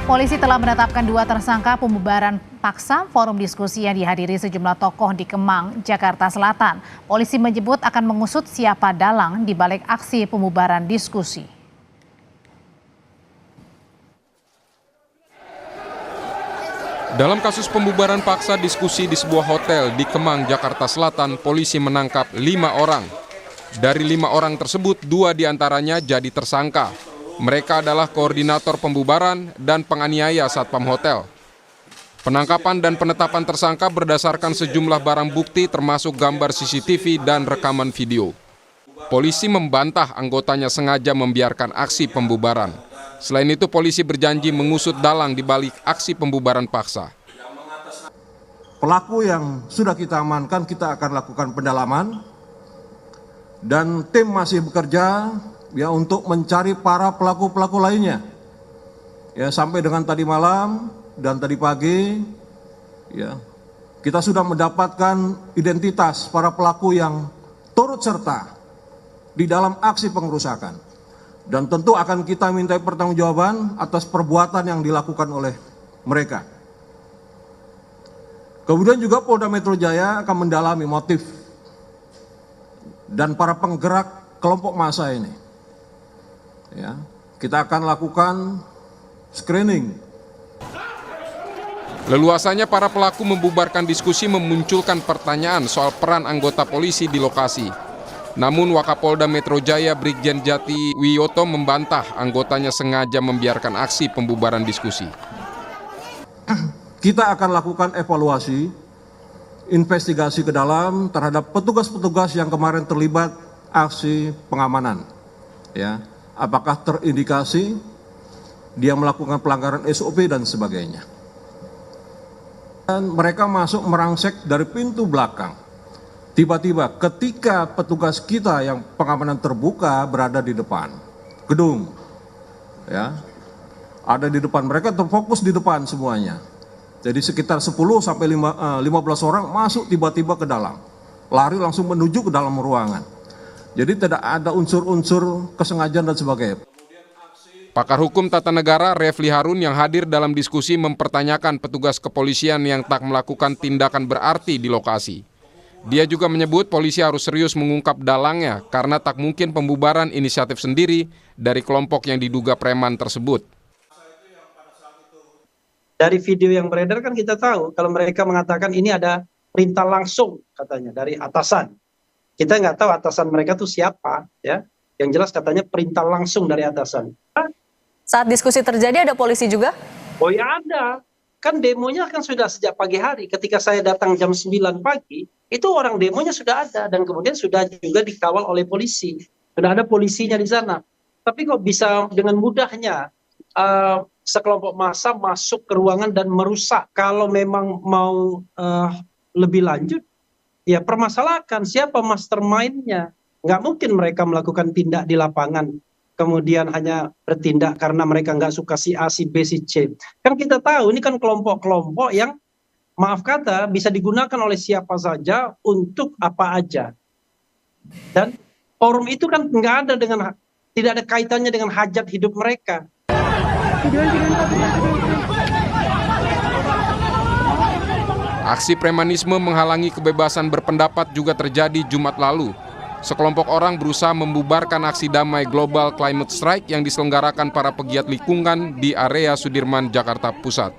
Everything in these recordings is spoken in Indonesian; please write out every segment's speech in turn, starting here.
Polisi telah menetapkan 2 tersangka pembubaran paksa forum diskusi yang dihadiri sejumlah tokoh di Kemang, Jakarta Selatan. Polisi menyebut akan mengusut siapa dalang di balik aksi pembubaran diskusi. Dalam kasus pembubaran paksa diskusi di sebuah hotel di Kemang, Jakarta Selatan, polisi menangkap 5 orang. Dari 5 orang tersebut, 2 diantaranya jadi tersangka. Mereka adalah koordinator pembubaran dan penganiaya satpam hotel. Penangkapan dan penetapan tersangka berdasarkan sejumlah barang bukti termasuk gambar CCTV dan rekaman video. Polisi membantah anggotanya sengaja membiarkan aksi pembubaran. Selain itu, polisi berjanji mengusut dalang di balik aksi pembubaran paksa. Pelaku yang sudah kita amankan, kita akan lakukan pendalaman. Dan tim masih bekerja untuk mencari para pelaku-pelaku lainnya. Sampai dengan tadi malam dan tadi pagi, kita sudah mendapatkan identitas para pelaku yang turut serta di dalam aksi pengerusakan. Dan tentu akan kita minta pertanggungjawaban atas perbuatan yang dilakukan oleh mereka. Kemudian juga Polda Metro Jaya akan mendalami motif dan para penggerak kelompok massa ini. Kita akan lakukan screening. Leluasannya para pelaku membubarkan diskusi memunculkan pertanyaan soal peran anggota polisi di lokasi. Namun Wakapolda Metro Jaya Brigjen Jati Wiyoto membantah anggotanya sengaja membiarkan aksi pembubaran diskusi. Kita akan lakukan evaluasi, investigasi ke dalam terhadap petugas-petugas yang kemarin terlibat aksi pengamanan. Apakah terindikasi dia melakukan pelanggaran SOP dan sebagainya. Dan mereka masuk merangsek dari pintu belakang. Tiba-tiba ketika petugas kita yang pengamanan terbuka berada di depan gedung, ada di depan, mereka terfokus di depan semuanya. Jadi sekitar 10 sampai 15 orang masuk tiba-tiba ke dalam, lari langsung menuju ke dalam ruangan. Jadi tidak ada unsur-unsur kesengajaan dan sebagainya. Pakar Hukum Tata Negara Refli Harun yang hadir dalam diskusi mempertanyakan petugas kepolisian yang tak melakukan tindakan berarti di lokasi. Dia juga menyebut polisi harus serius mengungkap dalangnya karena tak mungkin pembubaran inisiatif sendiri dari kelompok yang diduga preman tersebut. Dari video yang beredar kan kita tahu kalau mereka mengatakan ini ada perintah langsung katanya dari atasan. Kita nggak tahu atasan mereka tuh siapa, Yang jelas katanya perintah langsung dari atasan. Saat diskusi terjadi ada polisi juga? Oh ya ada. Kan demonya kan sudah sejak pagi hari. Ketika saya datang jam 9 pagi, itu orang demonya sudah ada. Dan kemudian sudah juga dikawal oleh polisi. Sudah ada polisinya di sana. Tapi kok bisa dengan mudahnya sekelompok massa masuk ke ruangan dan merusak. Kalau memang mau lebih lanjut, ya permasalahkan siapa mastermind-nya. Nggak mungkin mereka melakukan tindak di lapangan, kemudian hanya bertindak karena mereka nggak suka si A, si B, si C. Kan kita tahu ini kan kelompok-kelompok yang maaf kata bisa digunakan oleh siapa saja untuk apa aja. Dan forum itu kan tidak ada kaitannya dengan hajat hidup mereka. Aksi premanisme menghalangi kebebasan berpendapat juga terjadi Jumat lalu. Sekelompok orang berusaha membubarkan aksi damai Global Climate Strike yang diselenggarakan para pegiat lingkungan di area Sudirman, Jakarta Pusat.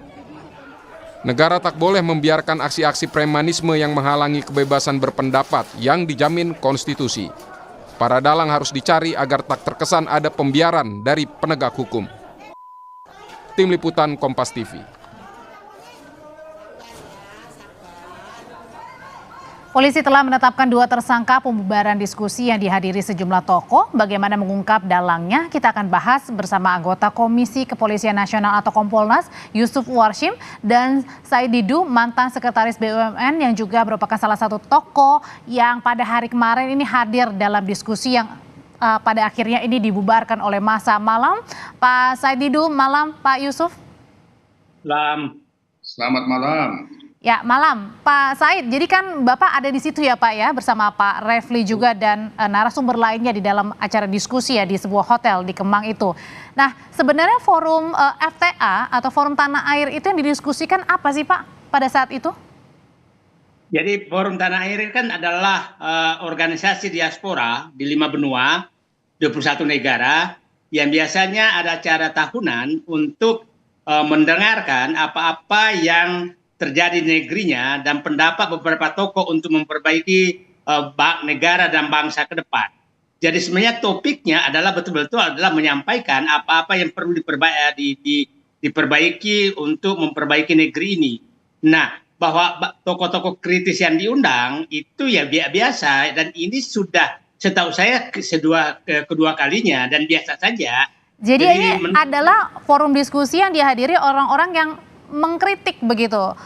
Negara tak boleh membiarkan aksi-aksi premanisme yang menghalangi kebebasan berpendapat yang dijamin konstitusi. Para dalang harus dicari agar tak terkesan ada pembiaran dari penegak hukum. Tim Liputan Kompas TV. Polisi telah menetapkan 2 tersangka pembubaran diskusi yang dihadiri sejumlah tokoh. Bagaimana mengungkap dalangnya? Kita akan bahas bersama anggota Komisi Kepolisian Nasional atau Kompolnas, Yusuf Warshim, dan Said Didu, mantan Sekretaris BUMN yang juga merupakan salah satu tokoh yang pada hari kemarin ini hadir dalam diskusi yang pada akhirnya ini dibubarkan oleh massa. Malam, Pak Said Didu, malam Pak Yusuf. Selamat malam. Ya, malam Pak Said. Jadi kan Bapak ada di situ ya Pak ya, bersama Pak Refli juga dan narasumber lainnya di dalam acara diskusi ya di sebuah hotel di Kemang itu. Nah, sebenarnya forum FTA atau forum tanah air itu yang didiskusikan apa sih Pak pada saat itu? Jadi Forum Tanah Air kan adalah organisasi diaspora di 5 benua, 21 negara, yang biasanya ada acara tahunan untuk mendengarkan apa-apa yang terjadi di negerinya dan pendapat beberapa tokoh untuk memperbaiki negara dan bangsa ke depan. Jadi sebenarnya topiknya adalah betul-betul adalah menyampaikan apa-apa yang perlu diperbaiki untuk memperbaiki negeri ini. Nah, bahwa tokoh-tokoh kritis yang diundang itu ya biasa, dan ini sudah setahu saya kedua kalinya dan biasa saja. Jadi ini adalah forum diskusi yang dihadiri orang-orang yang mengkritik begitu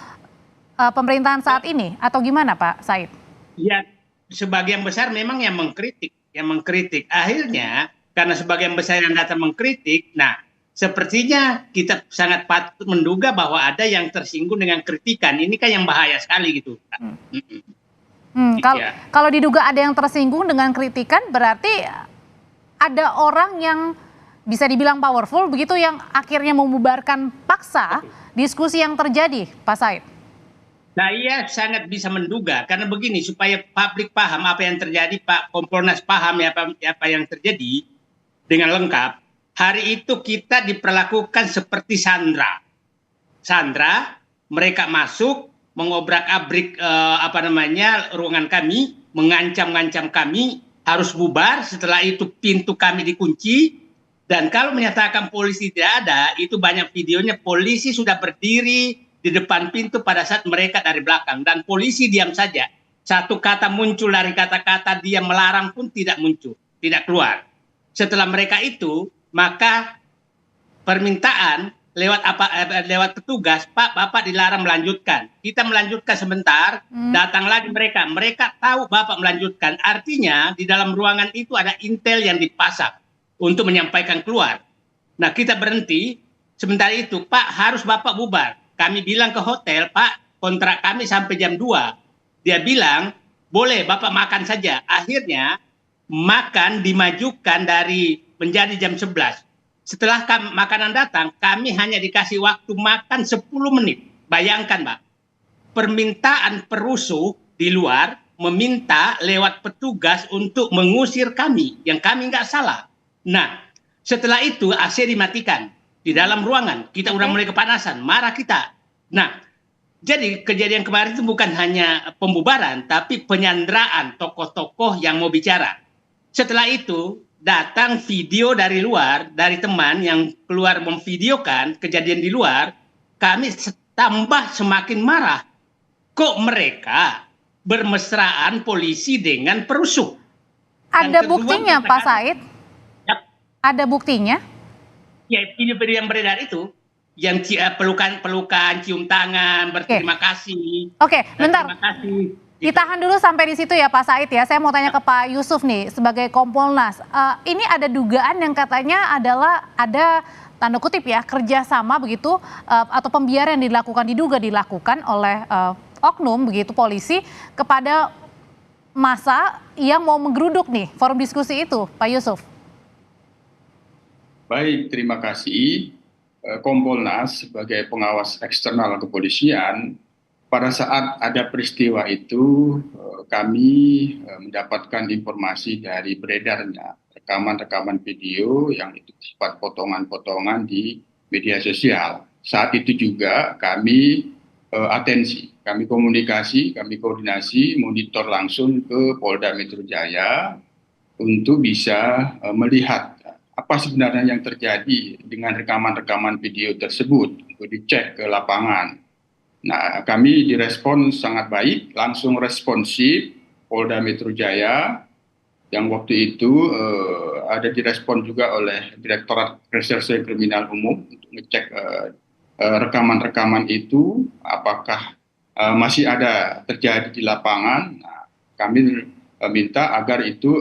pemerintahan saat ini atau gimana Pak Said? Ya, sebagian besar memang yang mengkritik. Akhirnya karena sebagian besar yang datang mengkritik, nah sepertinya kita sangat patut menduga bahwa ada yang tersinggung dengan kritikan. Ini kan yang bahaya sekali gitu. Kalau diduga ada yang tersinggung dengan kritikan, berarti ada orang yang bisa dibilang powerful begitu yang akhirnya membubarkan paksa diskusi yang terjadi, Pak Said. Nah, iya sangat bisa menduga karena begini, supaya publik paham apa yang terjadi, Pak Kompolnas paham ya apa yang terjadi dengan lengkap. Hari itu kita diperlakukan seperti sandra. Mereka masuk mengobrak-abrik ruangan kami, mengancam-ngancam kami harus bubar. Setelah itu pintu kami dikunci. Dan kalau menyatakan polisi tidak ada, itu banyak videonya polisi sudah berdiri di depan pintu pada saat mereka dari belakang. Dan polisi diam saja. Satu kata muncul dari kata-kata dia melarang pun tidak muncul, tidak keluar. Setelah mereka itu, maka permintaan lewat petugas, Pak, Bapak dilarang melanjutkan. Kita melanjutkan sebentar, datang lagi mereka. Mereka tahu Bapak melanjutkan. Artinya di dalam ruangan itu ada intel yang dipasang untuk menyampaikan keluar. Nah, kita berhenti. Sebentar itu, Pak, harus Bapak bubar. Kami bilang ke hotel, Pak, kontrak kami sampai jam 2. Dia bilang, boleh Bapak makan saja. Akhirnya, makan dimajukan dari menjadi jam 11. Setelah makanan datang, kami hanya dikasih waktu makan 10 menit. Bayangkan, Pak. Permintaan perusuh di luar meminta lewat petugas untuk mengusir kami, yang kami nggak salah. Nah, setelah itu AC dimatikan di dalam ruangan. Kita udah mulai kepanasan, marah kita. Nah, jadi kejadian kemarin itu bukan hanya pembubaran, tapi penyanderaan tokoh-tokoh yang mau bicara. Setelah itu, datang video dari luar, dari teman yang keluar memvideokan kejadian di luar, kami tambah semakin marah. Kok mereka bermesraan polisi dengan perusuh? Ada buktinya, Pak Said? Ada buktinya? Ya, video yang beredar itu, yang pelukan, cium tangan, berterima kasih. Oke, bentar. Terima kasih. Ditahan dulu sampai di situ ya Pak Said ya. Saya mau tanya ke Pak Yusuf nih sebagai Kompolnas. Ini ada dugaan yang katanya adalah ada tanda kutip ya kerjasama begitu atau pembiaran yang diduga dilakukan oleh oknum begitu polisi kepada massa yang mau menggeruduk nih forum diskusi itu, Pak Yusuf. Baik, terima kasih. Kompolnas sebagai pengawas eksternal kepolisian, pada saat ada peristiwa itu kami mendapatkan informasi dari beredarnya rekaman-rekaman video yang itu sifat potongan-potongan di media sosial. Saat itu juga kami atensi, kami komunikasi, kami koordinasi, monitor langsung ke Polda Metro Jaya untuk bisa melihat apa sebenarnya yang terjadi dengan rekaman-rekaman video tersebut untuk dicek ke lapangan. Nah, kami direspon sangat baik, langsung responsif Polda Metro Jaya yang waktu itu ada direspon juga oleh Direktorat Reserse Kriminal Umum untuk ngecek rekaman-rekaman itu apakah masih ada terjadi di lapangan. Nah, kami minta agar itu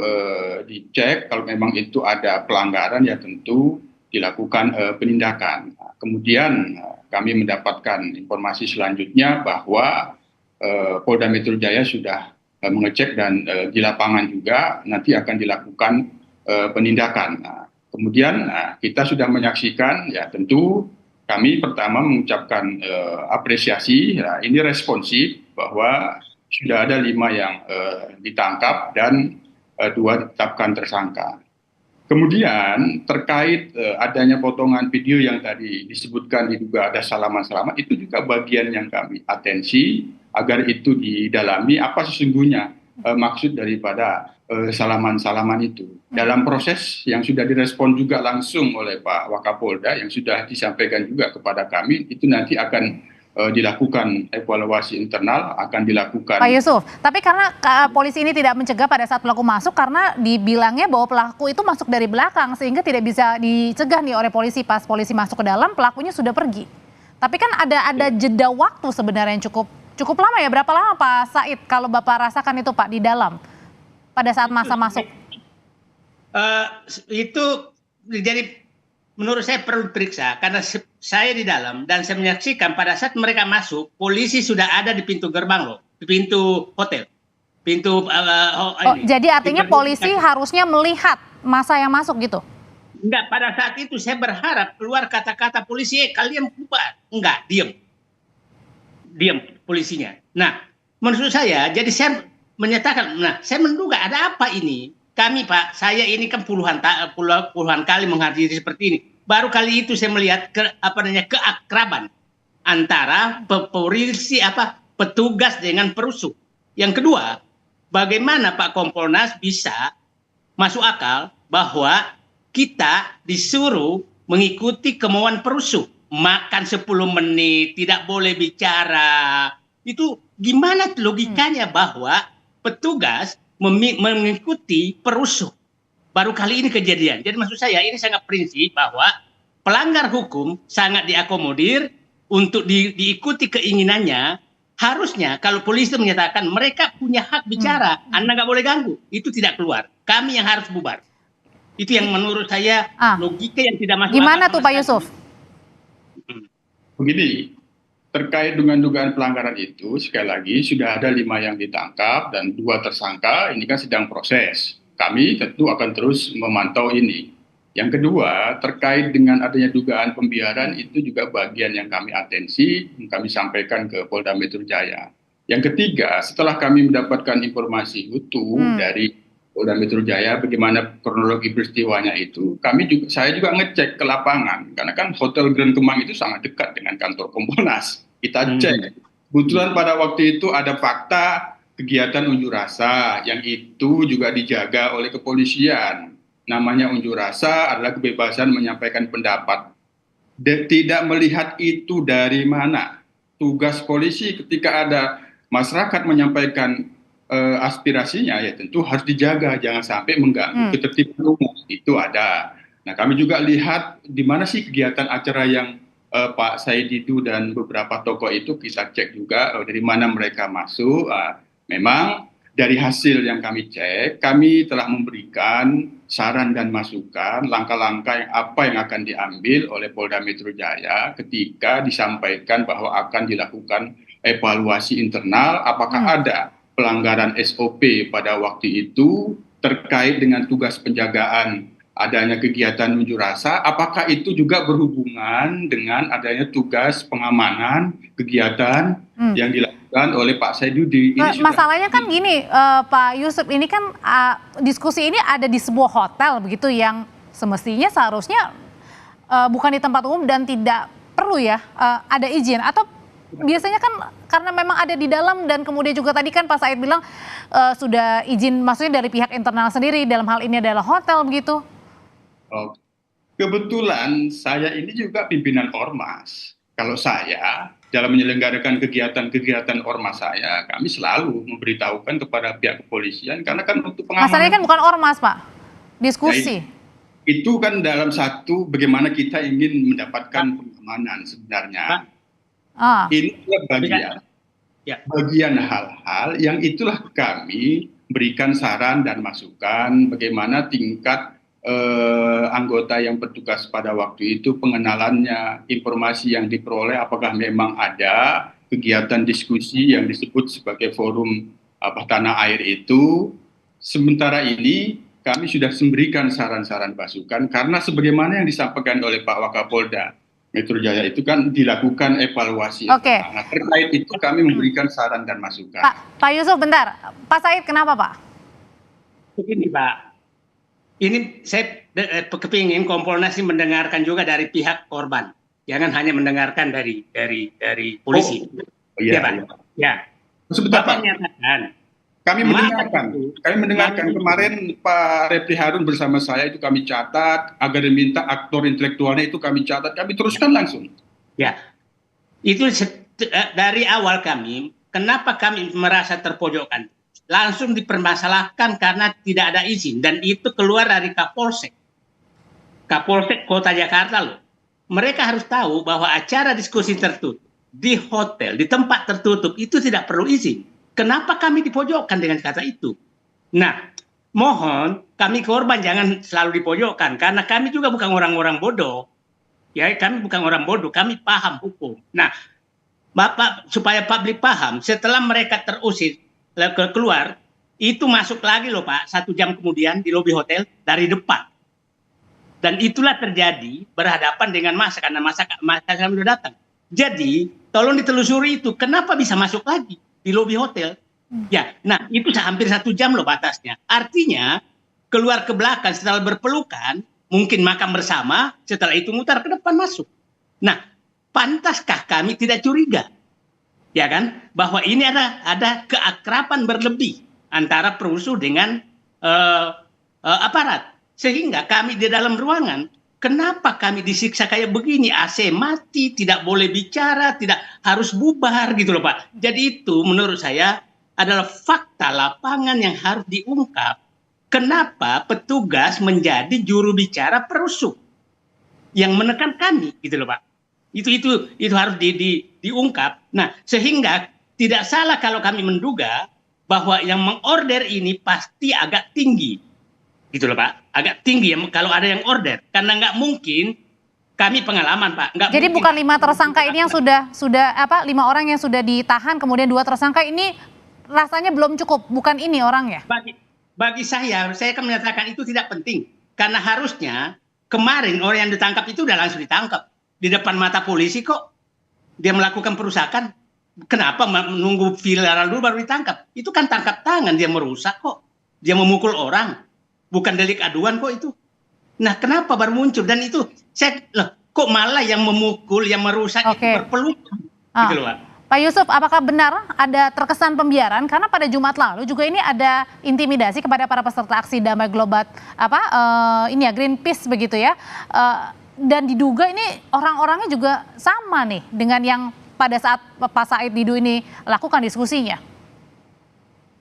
dicek, kalau memang itu ada pelanggaran ya tentu dilakukan penindakan. Nah, kemudian kami mendapatkan informasi selanjutnya bahwa Polda Metro Jaya sudah mengecek dan di lapangan juga nanti akan dilakukan penindakan. Nah, kemudian kita sudah menyaksikan, ya tentu kami pertama mengucapkan apresiasi, ya, ini responsif bahwa sudah ada 5 yang ditangkap dan 2 ditetapkan tersangka. Kemudian terkait adanya potongan video yang tadi disebutkan diduga ada salaman-salaman, itu juga bagian yang kami atensi agar itu didalami apa sesungguhnya maksud daripada salaman-salaman itu. Dalam proses yang sudah direspon juga langsung oleh Pak Wakapolda yang sudah disampaikan juga kepada kami, itu nanti akan dilakukan evaluasi internal, akan dilakukan. Pak Yusuf, tapi karena polisi ini tidak mencegah pada saat pelaku masuk karena dibilangnya bahwa pelaku itu masuk dari belakang sehingga tidak bisa dicegah nih oleh polisi. Pas polisi masuk ke dalam, pelakunya sudah pergi. Tapi kan ada jeda waktu sebenarnya yang cukup lama ya. Berapa lama Pak Said kalau Bapak rasakan itu Pak di dalam pada saat masa masuk? Itu jadi menurut saya perlu periksa karena saya di dalam dan saya menyaksikan pada saat mereka masuk polisi sudah ada di pintu gerbang loh, di pintu hotel, pintu jadi artinya polisi harusnya melihat masa yang masuk gitu? Enggak, pada saat itu saya berharap keluar kata-kata polisi, kalian bubar, enggak, diam polisinya. Nah, menurut saya, jadi saya menyatakan, nah saya menduga ada apa ini? Kami Pak, saya ini kan puluhan kali menghadiri seperti ini. Baru kali itu saya melihat keakraban antara polisi petugas dengan perusuh. Yang kedua, bagaimana Pak Kompolnas bisa masuk akal bahwa kita disuruh mengikuti kemauan perusuh, makan 10 menit, tidak boleh bicara. Itu gimana logikanya bahwa petugas mengikuti perusuh. Baru kali ini kejadian. Jadi maksud saya ini sangat prinsip bahwa pelanggar hukum sangat diakomodir untuk diikuti keinginannya. Harusnya kalau polisi menyatakan mereka punya hak bicara, Anda nggak boleh ganggu, itu tidak keluar. Kami yang harus bubar. Itu yang menurut saya logika yang tidak masuk. Gimana tuh Pak Yusuf? Begini, terkait dengan dugaan pelanggaran itu, sekali lagi sudah ada 5 yang ditangkap dan 2 tersangka, ini kan sedang proses. Kami tentu akan terus memantau ini. Yang kedua, terkait dengan adanya dugaan pembiaran, itu juga bagian yang kami atensi, yang kami sampaikan ke Polda Metro Jaya. Yang ketiga, setelah kami mendapatkan informasi utuh dari Polda Metro Jaya, bagaimana kronologi peristiwanya itu, saya juga ngecek ke lapangan, karena kan Hotel Grand Kemang itu sangat dekat dengan kantor Kompolnas. Kita cek, kebetulan pada waktu itu ada fakta kegiatan unjuk rasa yang itu juga dijaga oleh kepolisian. Namanya unjuk rasa adalah kebebasan menyampaikan pendapat. Tidak melihat itu dari mana. Tugas polisi ketika ada masyarakat menyampaikan aspirasinya, ya tentu harus dijaga, jangan sampai mengganggu ketertiban umum. Itu ada. Nah, kami juga lihat di mana sih kegiatan acara yang Pak Said Didu dan beberapa tokoh itu kita cek juga dari mana mereka masuk. Memang dari hasil yang kami cek, kami telah memberikan saran dan masukan langkah-langkah apa yang akan diambil oleh Polda Metro Jaya ketika disampaikan bahwa akan dilakukan evaluasi internal apakah ada pelanggaran SOP pada waktu itu terkait dengan tugas penjagaan adanya kegiatan unjuk rasa, apakah itu juga berhubungan dengan adanya tugas pengamanan kegiatan yang dilakukan oleh Pak Saidudi. Masalahnya kan gini, Pak Yusuf, ini kan diskusi ini ada di sebuah hotel begitu yang semestinya seharusnya bukan di tempat umum dan tidak perlu ya ada izin, atau biasanya kan karena memang ada di dalam dan kemudian juga tadi kan Pak Said bilang sudah izin maksudnya dari pihak internal sendiri, dalam hal ini adalah hotel begitu. Kebetulan saya ini juga pimpinan ormas. Kalau saya dalam menyelenggarakan kegiatan-kegiatan ormas saya, kami selalu memberitahukan kepada pihak kepolisian karena kan untuk pengamanan. Masalahnya kan bukan ormas Pak, diskusi. Ya, itu kan dalam satu bagaimana kita ingin mendapatkan pengamanan sebenarnya. Ini bagian hal-hal yang itulah kami berikan saran dan masukan bagaimana tingkat anggota yang bertugas pada waktu itu, pengenalannya, informasi yang diperoleh, apakah memang ada kegiatan diskusi yang disebut sebagai forum tanah air itu. Sementara ini kami sudah memberikan saran-saran masukan karena sebagaimana yang disampaikan oleh Pak Wakapolda Metro Jaya itu kan dilakukan evaluasi. Oke. Nah, terkait itu kami memberikan saran dan masukan. Pak Yusuf, bentar. Pak Said, kenapa Pak? Begini Pak, ini saya kepingin Kompolnas ini mendengarkan juga dari pihak korban, jangan hanya mendengarkan dari polisi. Iya, Pak. iya. Ya. Sebentar Bapak Pak. menyatakan Kami mendengarkan kemarin Pak Refli Harun bersama saya itu kami catat, agar diminta aktor intelektualnya itu kami catat, kami teruskan langsung. ya, itu dari awal kenapa kami merasa terpojokkan? Langsung dipermasalahkan karena tidak ada izin dan itu keluar dari Kapolsek Kota Jakarta loh. Mereka harus tahu bahwa acara diskusi tertutup di hotel, di tempat tertutup itu tidak perlu izin. Kenapa kami dipojokkan dengan kata itu? Nah, mohon kami korban jangan selalu dipojokkan karena kami juga bukan orang-orang bodoh. Ya, kami bukan orang bodoh, kami paham hukum. Nah, Bapak supaya publik paham, setelah mereka terusir keluar, itu masuk lagi loh Pak, 1 jam kemudian di lobi hotel dari depan. Dan itulah terjadi berhadapan dengan massa karena massa kami sudah datang. Jadi, tolong ditelusuri itu, kenapa bisa masuk lagi di lobi hotel? Ya, nah itu hampir 1 jam loh batasnya. Artinya keluar ke belakang setelah berpelukan, mungkin makan bersama, setelah itu mutar ke depan masuk. Nah, pantaskah kami tidak curiga? Ya kan, bahwa ini ada keakraban berlebih antara perusuh dengan aparat, sehingga kami di dalam ruangan, kenapa kami disiksa kayak begini? AC mati, tidak boleh bicara, tidak harus bubar gitu loh Pak. Jadi itu menurut saya adalah fakta lapangan yang harus diungkap. Kenapa petugas menjadi juru bicara perusuh yang menekan kami gitu loh Pak. Itu harus diungkap. Nah, sehingga tidak salah kalau kami menduga bahwa yang mengorder ini pasti agak tinggi. Gitu loh Pak. Agak tinggi ya kalau ada yang order. Karena nggak mungkin, kami pengalaman Pak. Jadi bukan 5 tersangka ini yang sudah 5 orang yang sudah ditahan, kemudian 2 tersangka ini rasanya belum cukup. Bukan ini orangnya. Bagi saya kan menyatakan itu tidak penting. Karena harusnya kemarin orang yang ditangkap itu udah langsung ditangkap. Di depan mata polisi kok dia melakukan perusakan. Kenapa menunggu viral dulu baru ditangkap? Itu kan tangkap tangan, dia merusak kok. Dia memukul orang. Bukan delik aduan kok itu. Nah, kenapa baru muncul? Dan itu kok malah yang memukul, yang merusak itu berpelukan. Gitu loh, Pak. Pak Yusuf, apakah benar ada terkesan pembiaran? Karena pada Jumat lalu juga ini ada intimidasi kepada para peserta aksi damai global Greenpeace begitu ya. Dan diduga ini orang-orangnya juga sama nih dengan yang pada saat Pak Said Didu ini lakukan diskusinya.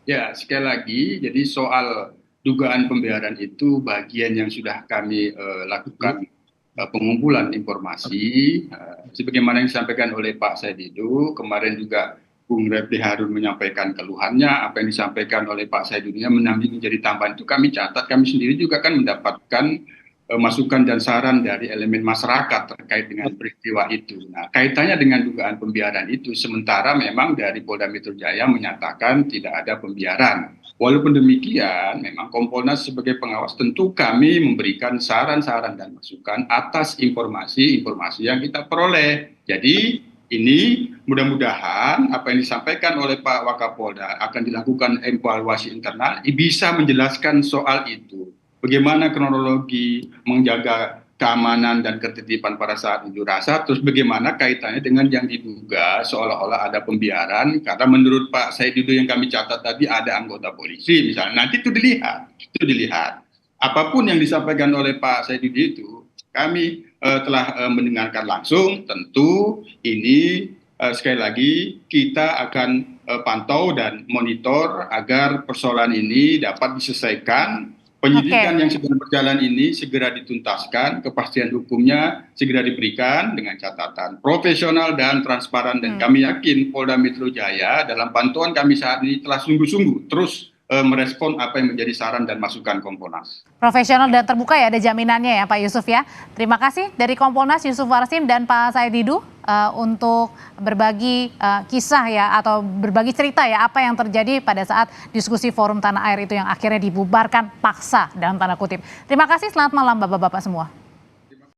Ya, sekali lagi, jadi soal dugaan pembiaran itu bagian yang sudah kami lakukan pengumpulan informasi, sebagaimana yang disampaikan oleh Pak Said Didu. Kemarin juga Bung Refli Harun menyampaikan keluhannya, apa yang disampaikan oleh Pak Said Didu menjadi tambahan itu kami catat. Kami sendiri juga kan mendapatkan masukan dan saran dari elemen masyarakat terkait dengan peristiwa itu. Nah, kaitannya dengan dugaan pembiaran itu, sementara memang dari Polda Metro Jaya menyatakan tidak ada pembiaran. Walaupun demikian, memang Kompolnas sebagai pengawas tentu kami memberikan saran-saran dan masukan atas informasi-informasi yang kita peroleh. Jadi ini mudah-mudahan apa yang disampaikan oleh Pak Wakapolda akan dilakukan evaluasi internal bisa menjelaskan soal itu. Bagaimana kronologi menjaga keamanan dan ketertiban pada saat unjuk rasa, terus bagaimana kaitannya dengan yang diduga seolah-olah ada pembiaran, karena menurut Pak Said Didu yang kami catat tadi ada anggota polisi misalnya, nanti itu dilihat. Apapun yang disampaikan oleh Pak Said Didu itu, kami telah mendengarkan langsung, tentu ini sekali lagi kita akan pantau dan monitor agar persoalan ini dapat diselesaikan. Penyidikan yang sedang berjalan ini segera dituntaskan, kepastian hukumnya segera diberikan dengan catatan profesional dan transparan. Dan kami yakin Polda Metro Jaya dalam pantauan kami saat ini telah sungguh-sungguh terus merespon apa yang menjadi saran dan masukan Kompolnas. Profesional dan terbuka ya, ada jaminannya ya Pak Yusuf ya. Terima kasih dari Kompolnas Yusuf Warsim dan Pak Said Didu untuk berbagi kisah ya atau berbagi cerita ya apa yang terjadi pada saat diskusi Forum Tanah Air itu yang akhirnya dibubarkan paksa dalam tanda kutip. Terima kasih, selamat malam Bapak-bapak semua.